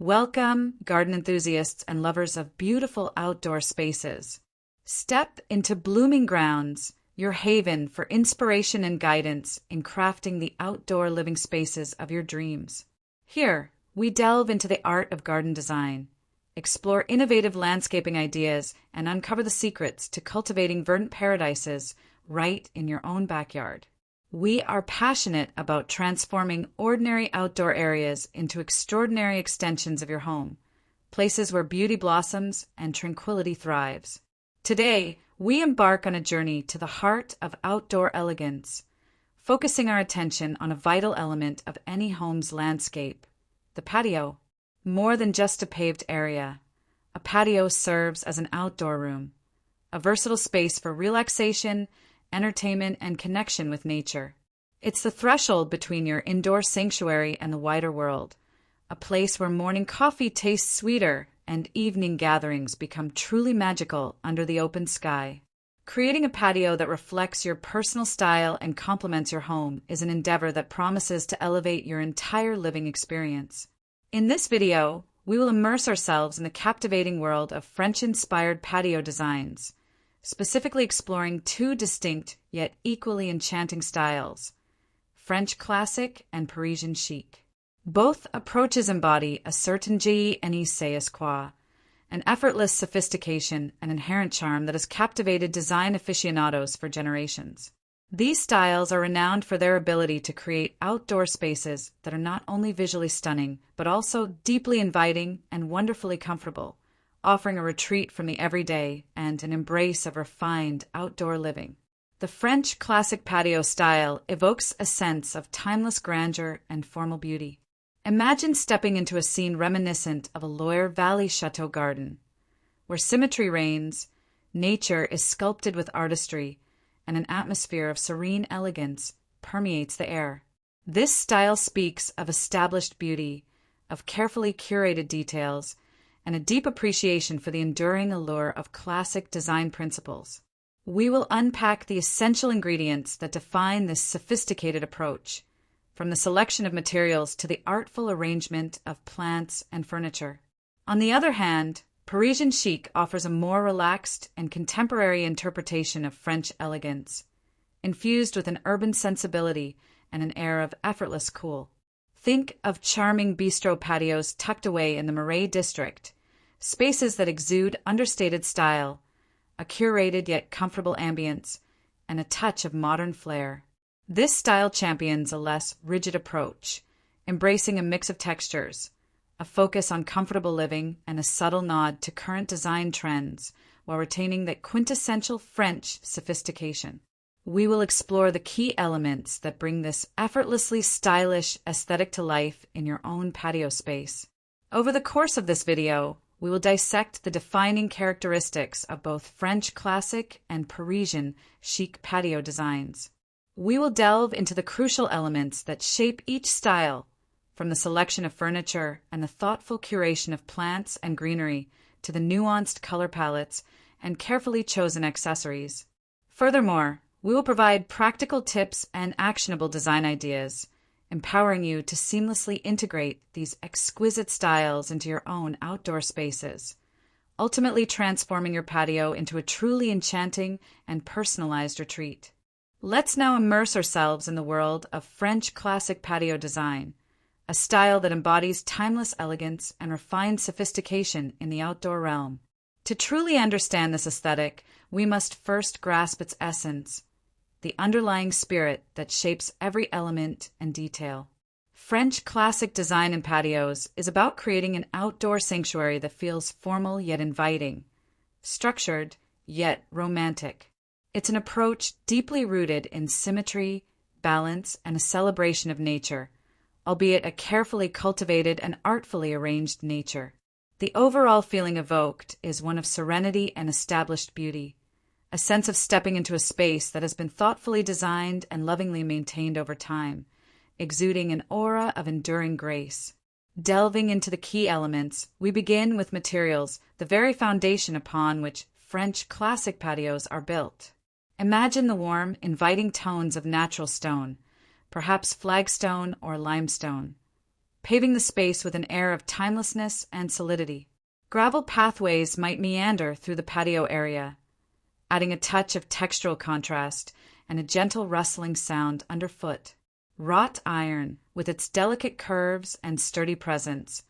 Welcome, garden enthusiasts and lovers of beautiful outdoor spaces. Step into blooming grounds, your haven for inspiration and guidance in crafting the outdoor living spaces of your dreams. Here, we delve into the art of garden design, explore innovative landscaping ideas, and uncover the secrets to cultivating verdant paradises right in your own backyard. We are passionate about transforming ordinary outdoor areas into extraordinary extensions of your home, places where beauty blossoms and tranquility thrives. Today, we embark on a journey to the heart of outdoor elegance, focusing our attention on a vital element of any home's landscape, the patio. More than just a paved area, a patio serves as an outdoor room, a versatile space for relaxation, entertainment, and connection with nature. It's the threshold between your indoor sanctuary and the wider world, a place where morning coffee tastes sweeter and evening gatherings become truly magical under the open sky. Creating a patio that reflects your personal style and complements your home is an endeavor that promises to elevate your entire living experience. In this video, we will immerse ourselves in the captivating world of French-inspired patio designs, specifically exploring two distinct yet equally enchanting styles, French Classic and Parisian Chic. Both approaches embody a certainty and je sais quoi, an effortless sophistication and inherent charm that has captivated design aficionados for generations. These styles are renowned for their ability to create outdoor spaces that are not only visually stunning, but also deeply inviting and wonderfully comfortable, offering a retreat from the everyday and an embrace of refined outdoor living. The French Classic patio style evokes a sense of timeless grandeur and formal beauty. Imagine stepping into a scene reminiscent of a Loire Valley chateau garden, where symmetry reigns, nature is sculpted with artistry, and an atmosphere of serene elegance permeates the air. This style speaks of established beauty, of carefully curated details, and a deep appreciation for the enduring allure of classic design principles. We will unpack the essential ingredients that define this sophisticated approach, from the selection of materials to the artful arrangement of plants and furniture. On the other hand, Parisian Chic offers a more relaxed and contemporary interpretation of French elegance, infused with an urban sensibility and an air of effortless cool. Think of charming bistro patios tucked away in the Marais district, spaces that exude understated style, a curated yet comfortable ambience, and a touch of modern flair. This style champions a less rigid approach, embracing a mix of textures, a focus on comfortable living, and a subtle nod to current design trends while retaining that quintessential French sophistication. We will explore the key elements that bring this effortlessly stylish aesthetic to life in your own patio space. Over the course of this video, we will dissect the defining characteristics of both French Classic and Parisian Chic patio designs. We will delve into the crucial elements that shape each style, from the selection of furniture and the thoughtful curation of plants and greenery to the nuanced color palettes and carefully chosen accessories. Furthermore, we will provide practical tips and actionable design ideas, empowering you to seamlessly integrate these exquisite styles into your own outdoor spaces, ultimately transforming your patio into a truly enchanting and personalized retreat. Let's now immerse ourselves in the world of French Classic patio design, a style that embodies timeless elegance and refined sophistication in the outdoor realm. To truly understand this aesthetic, we must first grasp its essence, the underlying spirit that shapes every element and detail. French Classic design in patios is about creating an outdoor sanctuary that feels formal yet inviting, structured yet romantic. It's an approach deeply rooted in symmetry, balance, and a celebration of nature, albeit a carefully cultivated and artfully arranged nature. The overall feeling evoked is one of serenity and established beauty, a sense of stepping into a space that has been thoughtfully designed and lovingly maintained over time, exuding an aura of enduring grace. Delving into the key elements, we begin with materials, the very foundation upon which French Classic patios are built. Imagine the warm, inviting tones of natural stone, perhaps flagstone or limestone. paving the space with an air of timelessness and solidity. Gravel pathways might meander through the patio area, adding a touch of textural contrast and a gentle rustling sound underfoot. Wrought iron, with its delicate curves and sturdy presence,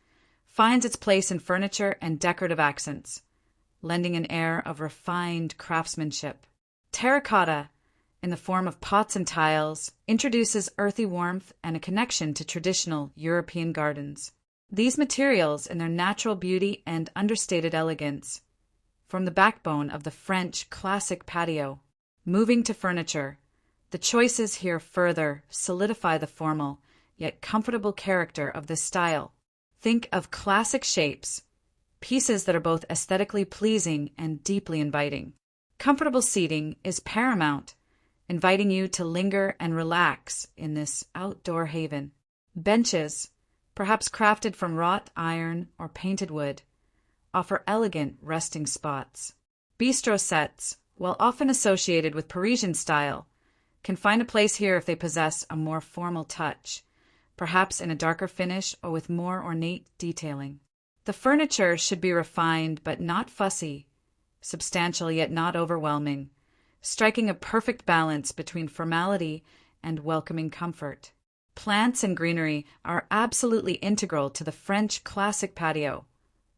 finds its place in furniture and decorative accents, lending an air of refined craftsmanship. Terracotta, in the form of pots and tiles, introduces earthy warmth and a connection to traditional European gardens. These materials, in their natural beauty and understated elegance, form the backbone of the French classic patio. Moving to furniture, the choices here further solidify the formal, yet comfortable character of this style. Think of classic shapes, pieces that are both aesthetically pleasing and deeply inviting. Comfortable seating is paramount, inviting you to linger and relax in this outdoor haven. Benches, perhaps crafted from wrought iron or painted wood, offer elegant resting spots. Bistro sets, while often associated with Parisian style, can find a place here if they possess a more formal touch, perhaps in a darker finish or with more ornate detailing. The furniture should be refined but not fussy, substantial yet not overwhelming, striking a perfect balance between formality and welcoming comfort. Plants and greenery are absolutely integral to the French classic patio,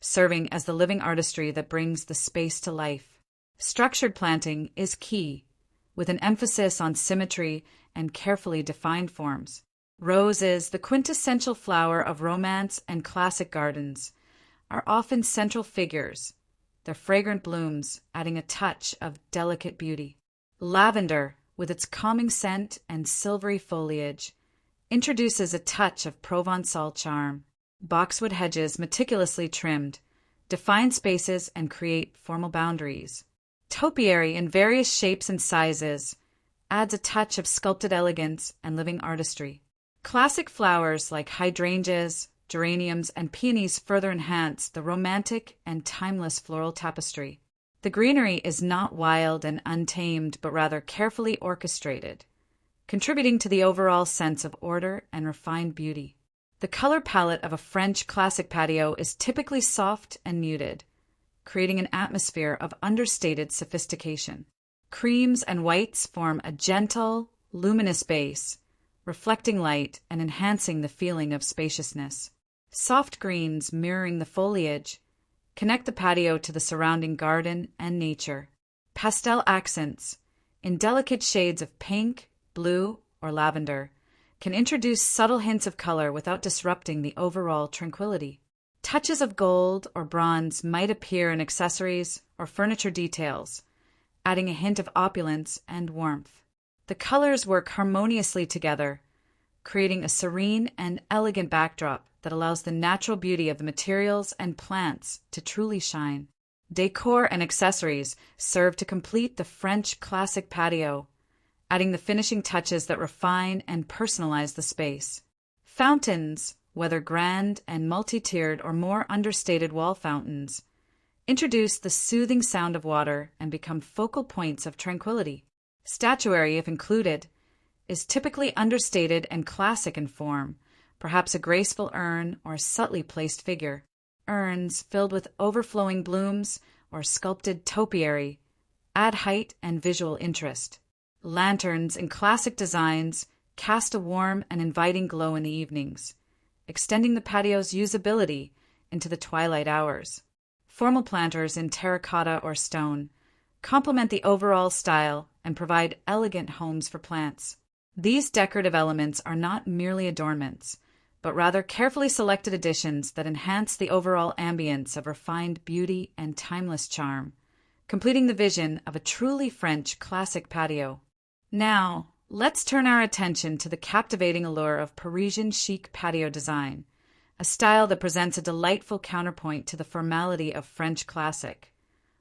serving as the living artistry that brings the space to life. Structured planting is key, with an emphasis on symmetry and carefully defined forms. Roses, the quintessential flower of romance and classic gardens, are often central figures, their fragrant blooms adding a touch of delicate beauty. Lavender, with its calming scent and silvery foliage, introduces a touch of Provençal charm. Boxwood hedges, meticulously trimmed, define spaces and create formal boundaries. Topiary, in various shapes and sizes, adds a touch of sculpted elegance and living artistry. Classic flowers like hydrangeas, geraniums, and peonies further enhance the romantic and timeless floral tapestry. The greenery is not wild and untamed, but rather carefully orchestrated, contributing to the overall sense of order and refined beauty. The color palette of a French classic patio is typically soft and muted, creating an atmosphere of understated sophistication. Creams and whites form a gentle, luminous base, reflecting light and enhancing the feeling of spaciousness. Soft greens, mirroring the foliage, connect the patio to the surrounding garden and nature. Pastel accents, in delicate shades of pink, blue, or lavender, can introduce subtle hints of color without disrupting the overall tranquility. Touches of gold or bronze might appear in accessories or furniture details, adding a hint of opulence and warmth. The colors work harmoniously together, creating a serene and elegant backdrop that allows the natural beauty of the materials and plants to truly shine. Decor and accessories serve to complete the French classic patio, adding the finishing touches that refine and personalize the space. Fountains, whether grand and multi-tiered or more understated wall fountains, introduce the soothing sound of water and become focal points of tranquility. Statuary, if included, is typically understated and classic in form, perhaps a graceful urn or subtly placed figure. Urns filled with overflowing blooms or sculpted topiary add height and visual interest. Lanterns in classic designs cast a warm and inviting glow in the evenings, extending the patio's usability into the twilight hours. Formal planters in terracotta or stone complement the overall style and provide elegant homes for plants. These decorative elements are not merely adornments, but rather carefully selected additions that enhance the overall ambience of refined beauty and timeless charm, completing the vision of a truly French classic patio. Now, let's turn our attention to the captivating allure of Parisian chic patio design, a style that presents a delightful counterpoint to the formality of French classic,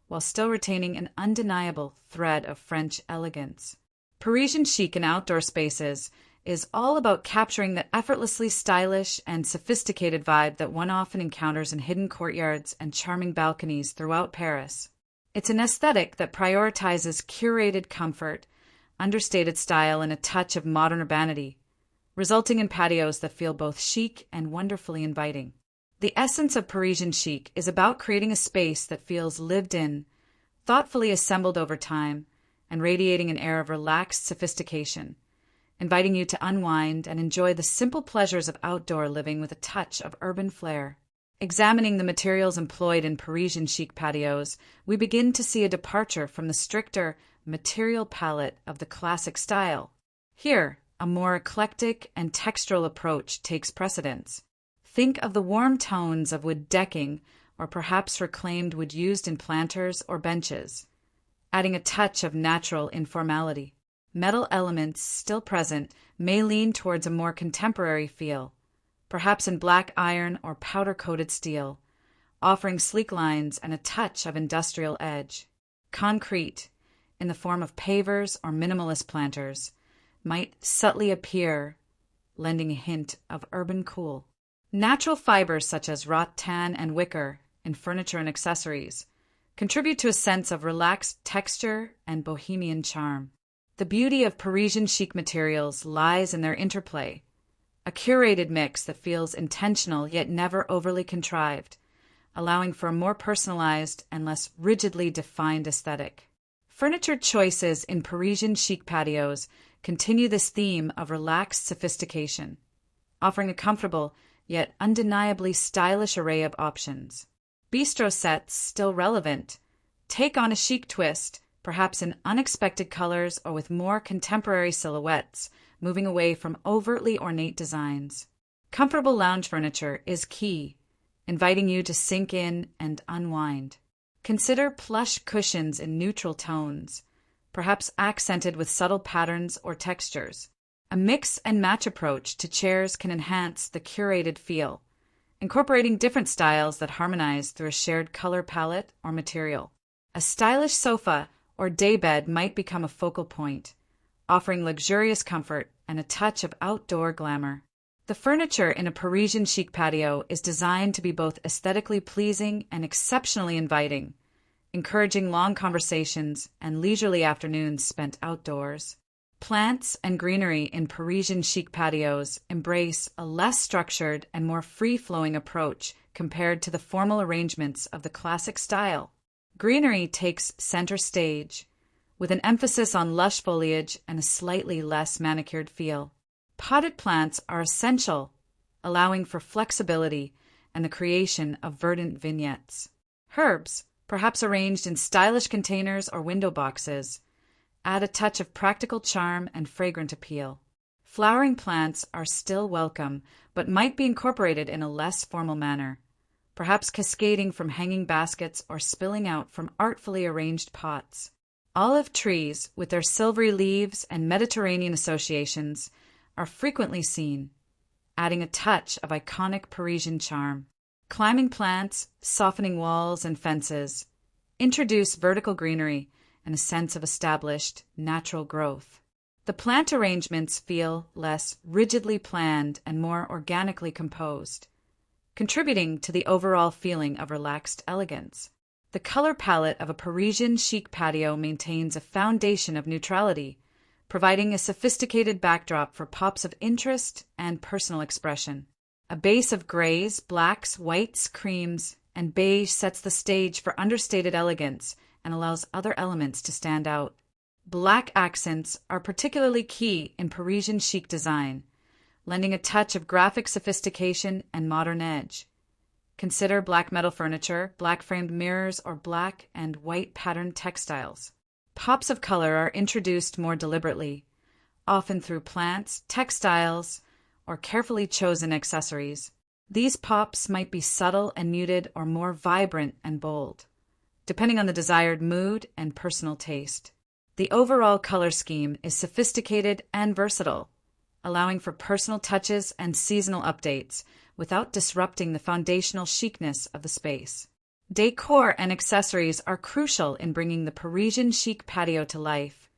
while still retaining an undeniable thread of French elegance. Parisian chic in outdoor spaces is all about capturing the effortlessly stylish and sophisticated vibe that one often encounters in hidden courtyards and charming balconies throughout Paris. It's an aesthetic that prioritizes curated comfort, understated style, and a touch of modern urbanity, resulting in patios that feel both chic and wonderfully inviting. The essence of Parisian chic is about creating a space that feels lived in, thoughtfully assembled over time, and radiating an air of relaxed sophistication, inviting you to unwind and enjoy the simple pleasures of outdoor living with a touch of urban flair. Examining the materials employed in Parisian chic patios, we begin to see a departure from the stricter material palette of the classic style. Here, a more eclectic and textural approach takes precedence. Think of the warm tones of wood decking or perhaps reclaimed wood used in planters or benches, adding a touch of natural informality. Metal elements, still present, may lean towards a more contemporary feel, perhaps in black iron or powder-coated steel, offering sleek lines and a touch of industrial edge. Concrete, in the form of pavers or minimalist planters, might subtly appear, lending a hint of urban cool. Natural fibers such as wrought tan and wicker in furniture and accessories contribute to a sense of relaxed texture and bohemian charm. The beauty of Parisian chic materials lies in their interplay, a curated mix that feels intentional yet never overly contrived, allowing for a more personalized and less rigidly defined aesthetic. Furniture choices in Parisian chic patios continue this theme of relaxed sophistication, offering a comfortable yet undeniably stylish array of options. Bistro sets, still relevant, take on a chic twist, perhaps in unexpected colors or with more contemporary silhouettes, moving away from overtly ornate designs. Comfortable lounge furniture is key, inviting you to sink in and unwind. Consider plush cushions in neutral tones, perhaps accented with subtle patterns or textures. A mix and match approach to chairs can enhance the curated feel, incorporating different styles that harmonize through a shared color palette or material. A stylish sofa or daybed might become a focal point, offering luxurious comfort and a touch of outdoor glamour. The furniture in a Parisian chic patio is designed to be both aesthetically pleasing and exceptionally inviting, encouraging long conversations and leisurely afternoons spent outdoors. Plants and greenery in Parisian chic patios embrace a less structured and more free-flowing approach compared to the formal arrangements of the classic style. Greenery takes center stage, with an emphasis on lush foliage and a slightly less manicured feel. Potted plants are essential, allowing for flexibility and the creation of verdant vignettes. Herbs, perhaps arranged in stylish containers or window boxes, add a touch of practical charm and fragrant appeal. Flowering plants are still welcome, but might be incorporated in a less formal manner, perhaps cascading from hanging baskets or spilling out from artfully arranged pots. Olive trees, with their silvery leaves and Mediterranean associations, are frequently seen, adding a touch of iconic Parisian charm. Climbing plants, softening walls and fences, introduce vertical greenery and a sense of established, natural growth. The plant arrangements feel less rigidly planned and more organically composed, contributing to the overall feeling of relaxed elegance. The color palette of a Parisian chic patio maintains a foundation of neutrality, providing a sophisticated backdrop for pops of interest and personal expression. A base of grays, blacks, whites, creams, and beige sets the stage for understated elegance and allows other elements to stand out. Black accents are particularly key in Parisian chic design, lending a touch of graphic sophistication and modern edge. Consider black metal furniture, black framed mirrors, or black and white patterned textiles. Pops of color are introduced more deliberately, often through plants, textiles, or carefully chosen accessories. These pops might be subtle and muted or more vibrant and bold, depending on the desired mood and personal taste. The overall color scheme is sophisticated and versatile, allowing for personal touches and seasonal updates without disrupting the foundational chicness of the space. Decor and accessories are crucial in bringing the Parisian chic patio to life,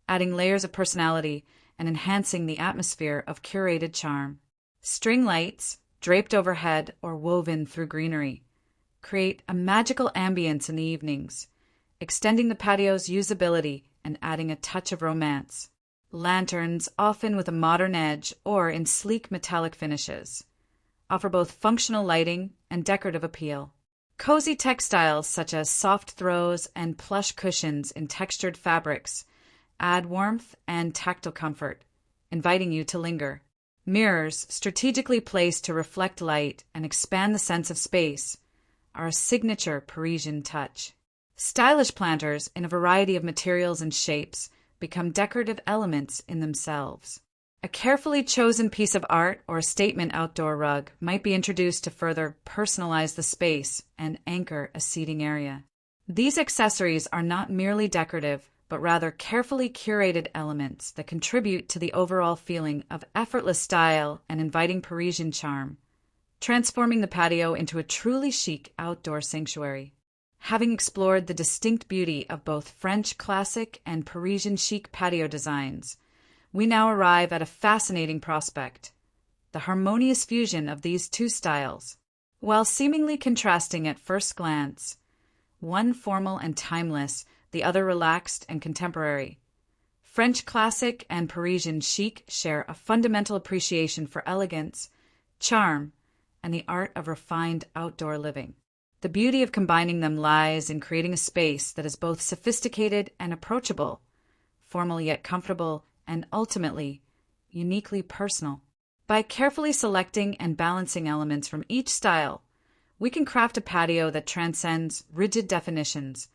adding layers of personality and enhancing the atmosphere of curated charm. String lights, draped overhead or woven through greenery, create a magical ambience in the evenings, extending the patio's usability and adding a touch of romance. Lanterns, often with a modern edge or in sleek metallic finishes, offer both functional lighting and decorative appeal. Cozy textiles such as soft throws and plush cushions in textured fabrics add warmth and tactile comfort, inviting you to linger. Mirrors, strategically placed to reflect light and expand the sense of space, are a signature Parisian touch. Stylish planters in a variety of materials and shapes become decorative elements in themselves. A carefully chosen piece of art or a statement outdoor rug might be introduced to further personalize the space and anchor a seating area. These accessories are not merely decorative, but rather carefully curated elements that contribute to the overall feeling of effortless style and inviting Parisian charm, transforming the patio into a truly chic outdoor sanctuary. Having explored the distinct beauty of both French classic and Parisian chic patio designs, we now arrive at a fascinating prospect: the harmonious fusion of these two styles. While seemingly contrasting at first glance, one formal and timeless, the other relaxed and contemporary, French classic and Parisian chic share a fundamental appreciation for elegance, charm, and the art of refined outdoor living. The beauty of combining them lies in creating a space that is both sophisticated and approachable, formal yet comfortable, and ultimately, uniquely personal. By carefully selecting and balancing elements from each style, we can craft a patio that transcends rigid definitions,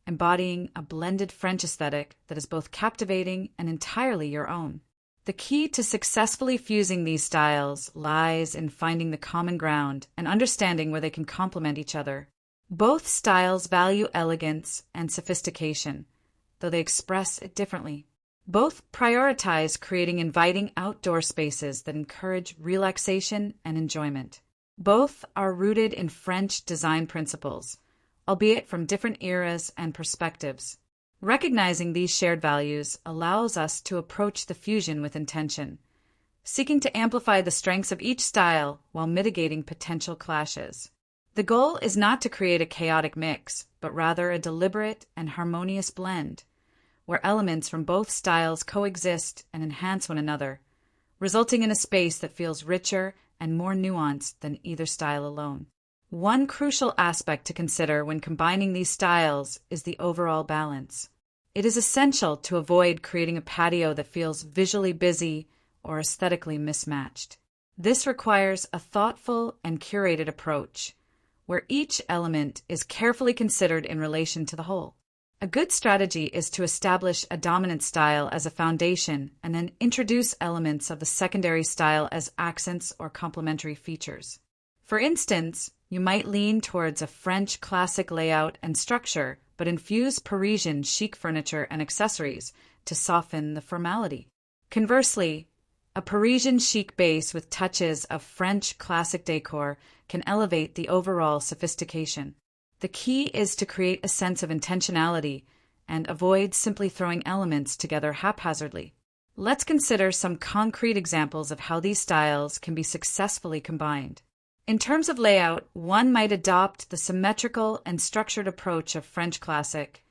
embodying a blended French aesthetic that is both captivating and entirely your own. The key to successfully fusing these styles lies in finding the common ground and understanding where they can complement each other. Both styles value elegance and sophistication, though they express it differently. Both prioritize creating inviting outdoor spaces that encourage relaxation and enjoyment. Both are rooted in French design principles, albeit from different eras and perspectives. Recognizing these shared values allows us to approach the fusion with intention, seeking to amplify the strengths of each style while mitigating potential clashes. The goal is not to create a chaotic mix, but rather a deliberate and harmonious blend, where elements from both styles coexist and enhance one another, resulting in a space that feels richer and more nuanced than either style alone. One crucial aspect to consider when combining these styles is the overall balance. It is essential to avoid creating a patio that feels visually busy or aesthetically mismatched. This requires a thoughtful and curated approach, where each element is carefully considered in relation to the whole. A good strategy is to establish a dominant style as a foundation and then introduce elements of the secondary style as accents or complementary features. For instance, you might lean towards a French classic layout and structure, but infuse Parisian chic furniture and accessories to soften the formality. Conversely, a Parisian chic base with touches of French classic decor can elevate the overall sophistication. The key is to create a sense of intentionality and avoid simply throwing elements together haphazardly. Let's consider some concrete examples of how these styles can be successfully combined. In terms of layout, one might adopt the symmetrical and structured approach of French classic,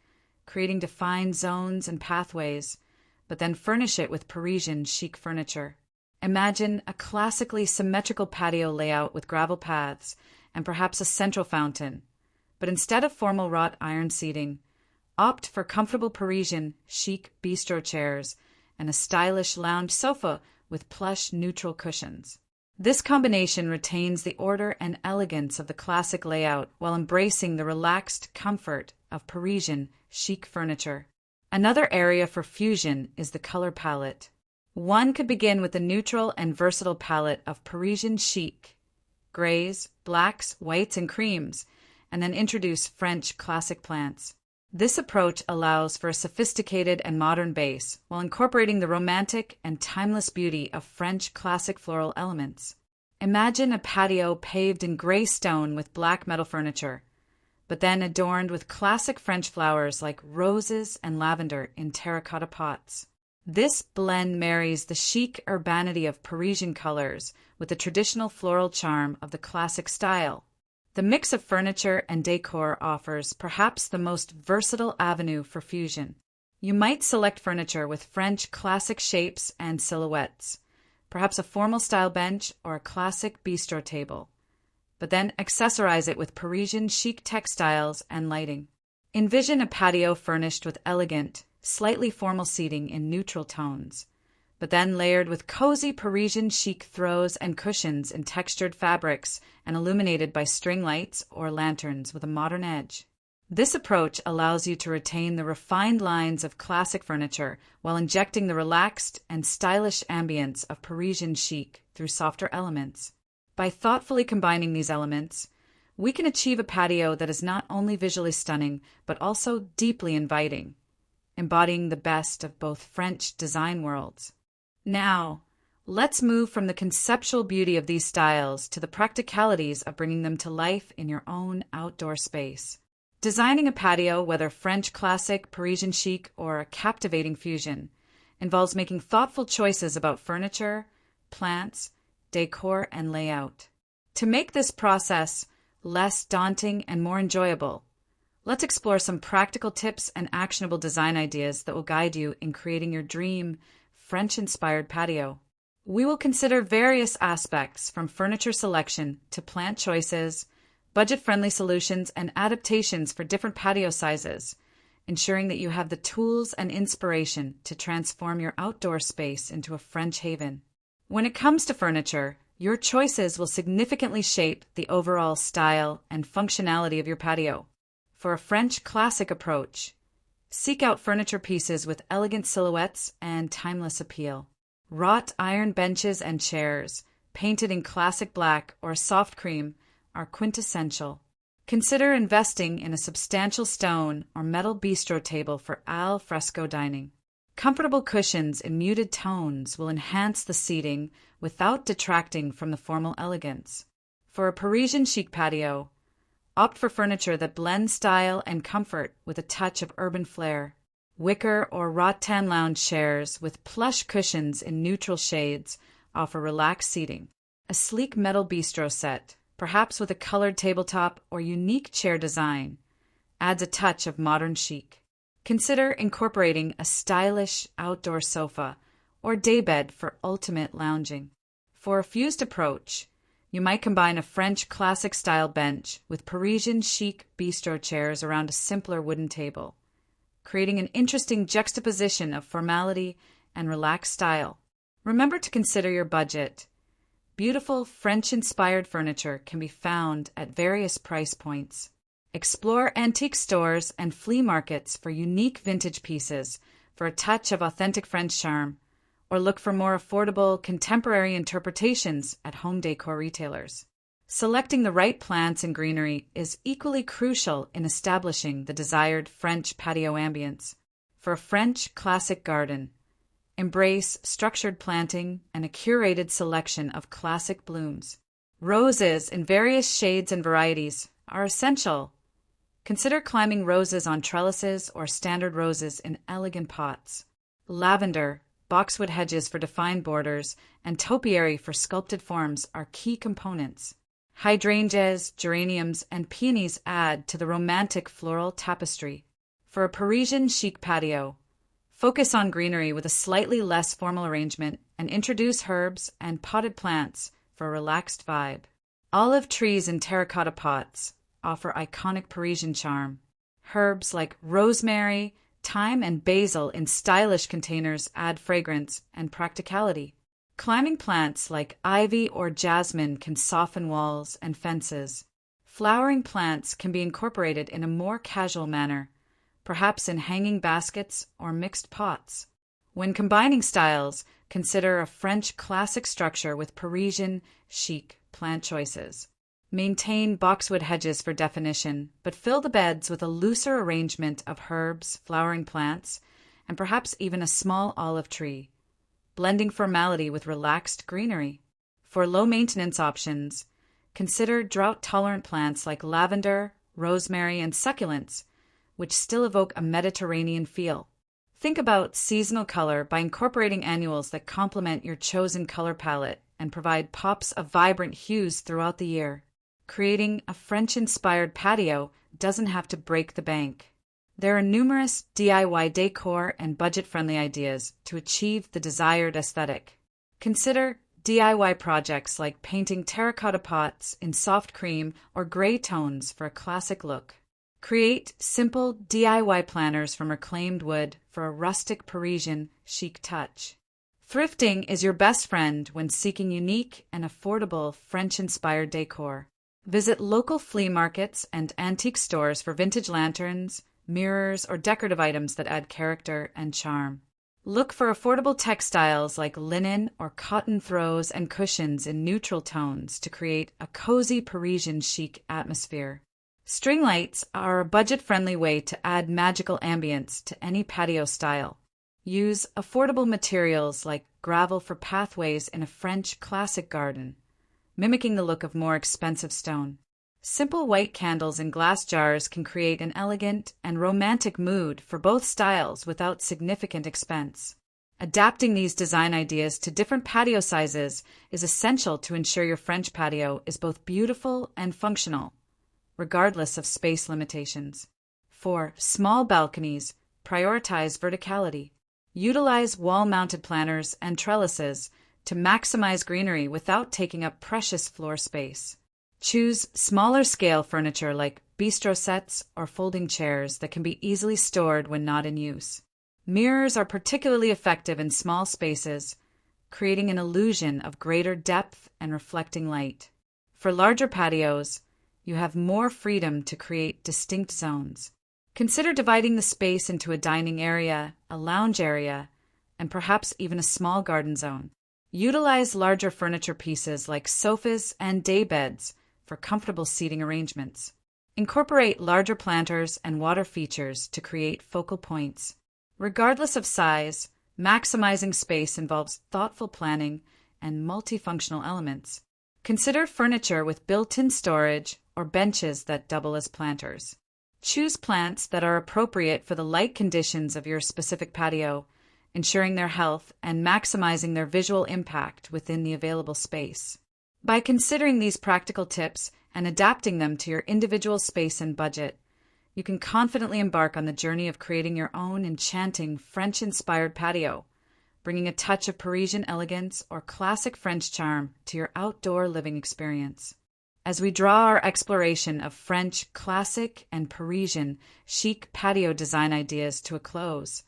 creating defined zones and pathways, but then furnish it with Parisian chic furniture. Imagine a classically symmetrical patio layout with gravel paths and perhaps a central fountain, but instead of formal wrought iron seating, opt for comfortable Parisian chic bistro chairs and a stylish lounge sofa with plush neutral cushions. This combination retains the order and elegance of the classic layout while embracing the relaxed comfort of Parisian chic furniture. Another area for fusion is the color palette. One could begin with the neutral and versatile palette of Parisian chic, grays, blacks, whites, and creams, and then introduce French classic plants. This approach allows for a sophisticated and modern base while incorporating the romantic and timeless beauty of French classic floral elements. Imagine a patio paved in gray stone with black metal furniture, but then adorned with classic French flowers like roses and lavender in terracotta pots. This blend marries the chic urbanity of Parisian colors with the traditional floral charm of the classic style. The mix of furniture and decor offers perhaps the most versatile avenue for fusion. You might select furniture with French classic shapes and silhouettes, perhaps a formal style bench or a classic bistro table, but then accessorize it with Parisian chic textiles and lighting. Envision a patio furnished with elegant, slightly formal seating in neutral tones, but then layered with cozy Parisian chic throws and cushions in textured fabrics and illuminated by string lights or lanterns with a modern edge. This approach allows you to retain the refined lines of classic furniture while injecting the relaxed and stylish ambience of Parisian chic through softer elements. By thoughtfully combining these elements, we can achieve a patio that is not only visually stunning but also deeply inviting, embodying the best of both French design worlds. Now, let's move from the conceptual beauty of these styles to the practicalities of bringing them to life in your own outdoor space. Designing a patio, whether French classic, Parisian chic, or a captivating fusion, involves making thoughtful choices about furniture, plants, decor, and layout. To make this process less daunting and more enjoyable, let's explore some practical tips and actionable design ideas that will guide you in creating your dream French-inspired patio. We will consider various aspects from furniture selection to plant choices, budget-friendly solutions, and adaptations for different patio sizes, ensuring that you have the tools and inspiration to transform your outdoor space into a French haven. When it comes to furniture, your choices will significantly shape the overall style and functionality of your patio. For a French classic approach, seek out furniture pieces with elegant silhouettes and timeless appeal. Wrought iron benches and chairs, painted in classic black or soft cream, are quintessential. Consider investing in a substantial stone or metal bistro table for al fresco dining. Comfortable cushions in muted tones will enhance the seating without detracting from the formal elegance. For a Parisian chic patio, opt for furniture that blends style and comfort with a touch of urban flair. Wicker or rattan lounge chairs with plush cushions in neutral shades offer relaxed seating. A sleek metal bistro set, perhaps with a colored tabletop or unique chair design, adds a touch of modern chic. Consider incorporating a stylish outdoor sofa or daybed for ultimate lounging. For a fused approach, you might combine a French classic-style bench with Parisian chic bistro chairs around a simpler wooden table, creating an interesting juxtaposition of formality and relaxed style. Remember to consider your budget. Beautiful French-inspired furniture can be found at various price points. Explore antique stores and flea markets for unique vintage pieces for a touch of authentic French charm, or look for more affordable, contemporary interpretations at home decor retailers. Selecting the right plants and greenery is equally crucial in establishing the desired French patio ambience. For a French classic garden, embrace structured planting and a curated selection of classic blooms. Roses in various shades and varieties are essential. Consider climbing roses on trellises or standard roses in elegant pots. Lavender, boxwood hedges for defined borders, and topiary for sculpted forms are key components. Hydrangeas, geraniums, and peonies add to the romantic floral tapestry. For a Parisian chic patio, focus on greenery with a slightly less formal arrangement and introduce herbs and potted plants for a relaxed vibe. Olive trees in terracotta pots offer iconic Parisian charm. Herbs like rosemary, thyme, and basil in stylish containers add fragrance and practicality. Climbing plants like ivy or jasmine can soften walls and fences. Flowering plants can be incorporated in a more casual manner, perhaps in hanging baskets or mixed pots. When combining styles, consider a French classic structure with Parisian chic plant choices. Maintain boxwood hedges for definition, but fill the beds with a looser arrangement of herbs, flowering plants, and perhaps even a small olive tree, blending formality with relaxed greenery. For low-maintenance options, consider drought-tolerant plants like lavender, rosemary, and succulents, which still evoke a Mediterranean feel. Think about seasonal color by incorporating annuals that complement your chosen color palette and provide pops of vibrant hues throughout the year. Creating a French-inspired patio doesn't have to break the bank. There are numerous DIY decor and budget-friendly ideas to achieve the desired aesthetic. Consider DIY projects like painting terracotta pots in soft cream or gray tones for a classic look. Create simple DIY planners from reclaimed wood for a rustic Parisian chic touch. Thrifting is your best friend when seeking unique and affordable French-inspired decor. Visit local flea markets and antique stores for vintage lanterns, mirrors, or decorative items that add character and charm. Look for affordable textiles like linen or cotton throws and cushions in neutral tones to create a cozy Parisian chic atmosphere. String lights are a budget-friendly way to add magical ambience to any patio style. Use affordable materials like gravel for pathways in a French classic garden, mimicking the look of more expensive stone. Simple white candles in glass jars can create an elegant and romantic mood for both styles without significant expense. Adapting these design ideas to different patio sizes is essential to ensure your French patio is both beautiful and functional, regardless of space limitations. For small balconies, prioritize verticality. Utilize wall-mounted planters and trellises to maximize greenery without taking up precious floor space. Choose smaller-scale furniture like bistro sets or folding chairs that can be easily stored when not in use. Mirrors are particularly effective in small spaces, creating an illusion of greater depth and reflecting light. For larger patios, you have more freedom to create distinct zones. Consider dividing the space into a dining area, a lounge area, and perhaps even a small garden zone. Utilize larger furniture pieces like sofas and daybeds for comfortable seating arrangements. Incorporate larger planters and water features to create focal points. Regardless of size, maximizing space involves thoughtful planning and multifunctional elements. Consider furniture with built-in storage or benches that double as planters. Choose plants that are appropriate for the light conditions of your specific patio, ensuring their health and maximizing their visual impact within the available space. By considering these practical tips and adapting them to your individual space and budget, you can confidently embark on the journey of creating your own enchanting French-inspired patio, bringing a touch of Parisian elegance or classic French charm to your outdoor living experience. As we draw our exploration of French classic and Parisian chic patio design ideas to a close,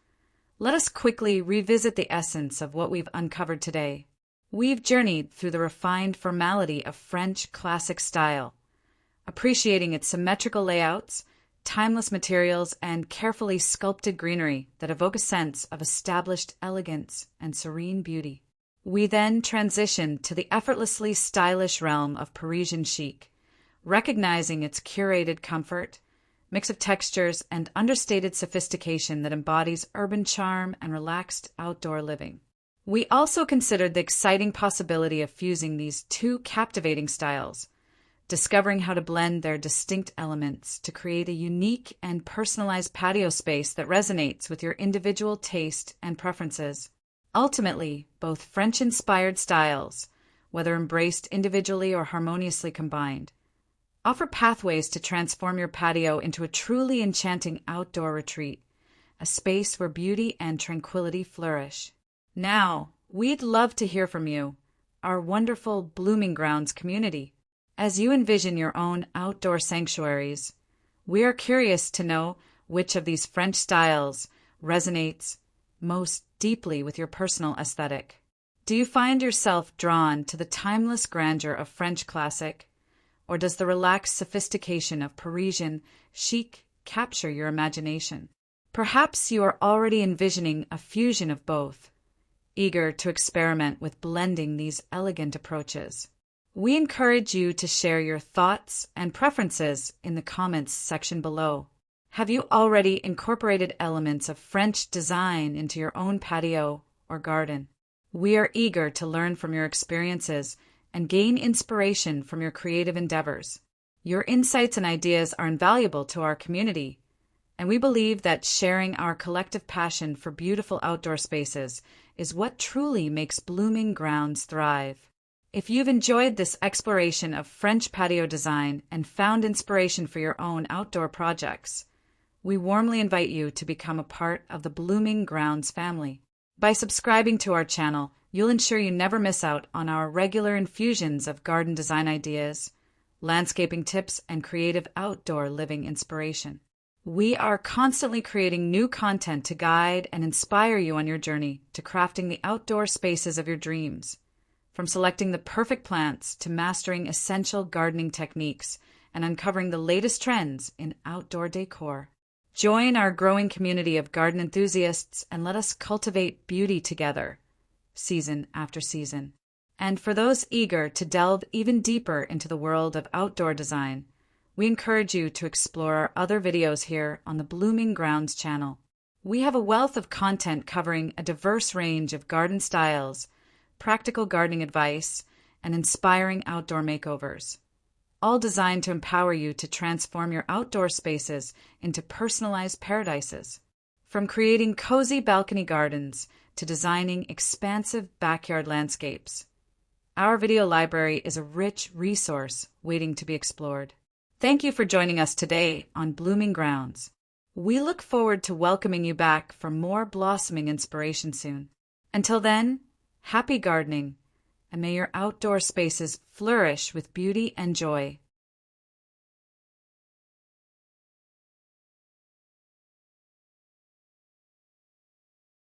let us quickly revisit the essence of what we've uncovered today. We've journeyed through the refined formality of French classic style, appreciating its symmetrical layouts, timeless materials, and carefully sculpted greenery that evoke a sense of established elegance and serene beauty. We then transitioned to the effortlessly stylish realm of Parisian chic, recognizing its curated comfort, mix of textures, and understated sophistication that embodies urban charm and relaxed outdoor living. We also considered the exciting possibility of fusing these two captivating styles, discovering how to blend their distinct elements to create a unique and personalized patio space that resonates with your individual taste and preferences. Ultimately, both French-inspired styles, whether embraced individually or harmoniously combined, offer pathways to transform your patio into a truly enchanting outdoor retreat, a space where beauty and tranquility flourish. Now, we'd love to hear from you, our wonderful Blooming Grounds community. As you envision your own outdoor sanctuaries, we are curious to know which of these French styles resonates most deeply with your personal aesthetic. Do you find yourself drawn to the timeless grandeur of French classic, or does the relaxed sophistication of Parisian chic capture your imagination? Perhaps you are already envisioning a fusion of both, eager to experiment with blending these elegant approaches. We encourage you to share your thoughts and preferences in the comments section below. Have you already incorporated elements of French design into your own patio or garden? We are eager to learn from your experiences and gain inspiration from your creative endeavors. Your insights and ideas are invaluable to our community, and we believe that sharing our collective passion for beautiful outdoor spaces is what truly makes Blooming Grounds thrive. If you've enjoyed this exploration of French patio design and found inspiration for your own outdoor projects, we warmly invite you to become a part of the Blooming Grounds family. By subscribing to our channel, you'll ensure you never miss out on our regular infusions of garden design ideas, landscaping tips, and creative outdoor living inspiration. We are constantly creating new content to guide and inspire you on your journey to crafting the outdoor spaces of your dreams. From selecting the perfect plants to mastering essential gardening techniques and uncovering the latest trends in outdoor decor. Join our growing community of garden enthusiasts and let us cultivate beauty together, season after season. And for those eager to delve even deeper into the world of outdoor design, we encourage you to explore our other videos here on the Blooming Grounds channel. We have a wealth of content covering a diverse range of garden styles, practical gardening advice, and inspiring outdoor makeovers, all designed to empower you to transform your outdoor spaces into personalized paradises. From creating cozy balcony gardens to designing expansive backyard landscapes, our video library is a rich resource waiting to be explored. Thank you for joining us today on Blooming Grounds. We look forward to welcoming you back for more blossoming inspiration soon. Until then, happy gardening, and may your outdoor spaces flourish with beauty and joy.